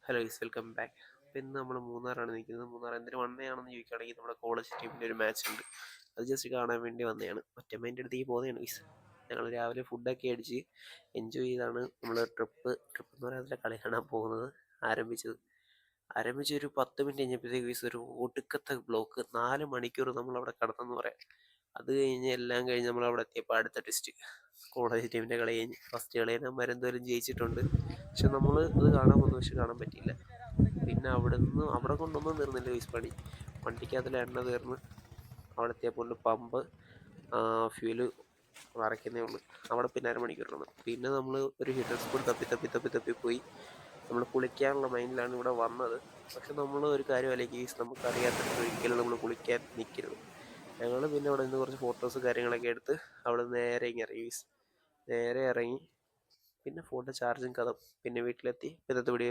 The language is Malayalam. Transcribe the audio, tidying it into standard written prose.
Hello is welcome back. അപ്പോൾ ഇന്ന് നമ്മൾ മൂന്നാറാണ് നിൽക്കുന്നത്. മൂന്നാർ എന്തിനു വന്നതാണെന്ന് ചോദിക്കുകയാണെങ്കിൽ നമ്മുടെ കോളേജ് ടീമിൻ്റെ ഒരു മാച്ച് ഉണ്ട്. അത് ജസ്റ്റ് കാണാൻ വേണ്ടി വന്നതാണ്. ഒറ്റമ്മേൻ്റെ അടുത്തേക്ക് പോകുന്നതാണ് ഈസ്. ഞങ്ങൾ രാവിലെ ഫുഡൊക്കെ അടിച്ച് എൻജോയ് ചെയ്താണ് നമ്മൾ ട്രിപ്പ് എന്ന് പറയാത്ത കളി കാണാൻ പോകുന്നത് ആരംഭിച്ചത്. ഒരു 10 മിനിറ്റ് കഴിഞ്ഞപ്പോഴത്തേക്ക് ഈസ് ഒരു ഒടുക്കത്തെ ബ്ലോക്ക്. 4 മണിക്കൂർ നമ്മളവിടെ കടന്നെന്ന് പറയാം. അത് കഴിഞ്ഞ് എല്ലാം കഴിഞ്ഞ് നമ്മളവിടെ എത്തിയപ്പോൾ അടുത്ത ടെസ്റ്റ് കോളേജ് ടീമിൻ്റെ കളി കഴിഞ്ഞ് ഫസ്റ്റ് കളി തന്നെ അവന്മാരെന്തോരം ജയിച്ചിട്ടുണ്ട്. പക്ഷെ നമ്മൾ അത് കാണാൻ വന്നു, പക്ഷെ കാണാൻ പറ്റിയില്ല. പിന്നെ അവിടെ കൊണ്ടൊന്നും തീർന്നില്ല ഗൈസ് പണി. വണ്ടിക്കകത്തിൽ എണ്ണ തീർന്ന് അവിടെ എത്തിയപ്പോൾ പമ്പ് ഫ്യൂല് നിറയ്ക്കുന്നേ ഉള്ളൂ. അവിടെ പിന്നെ അരമണിക്കൂറാണ്. പിന്നെ നമ്മൾ ഒരു ഹിഡൻ സ്പോട്ട് തപ്പി പോയി. നമ്മൾ കുളിക്കാനുള്ള മൈൻഡിലാണ് ഇവിടെ വന്നത്. പക്ഷെ നമ്മൾ ഒരു കാര്യമല്ല ഗൈസ്, നമുക്കറിയാത്തത് ഒരിക്കലും നമ്മൾ കുളിക്കാൻ നിൽക്കരുത്. ഞങ്ങൾ പിന്നെ അവിടെ നിന്ന് കുറച്ച് ഫോട്ടോസ് കാര്യങ്ങളൊക്കെ എടുത്ത് അവിടെ നേരെ ഇറങ്ങി ഗൈസ്. നേരെ ഇറങ്ങി പിന്നെ ഫോണിൻ്റെ ചാർജും കഥം. പിന്നെ വീട്ടിലെത്തി ഇന്നത്തെ വീഡിയോ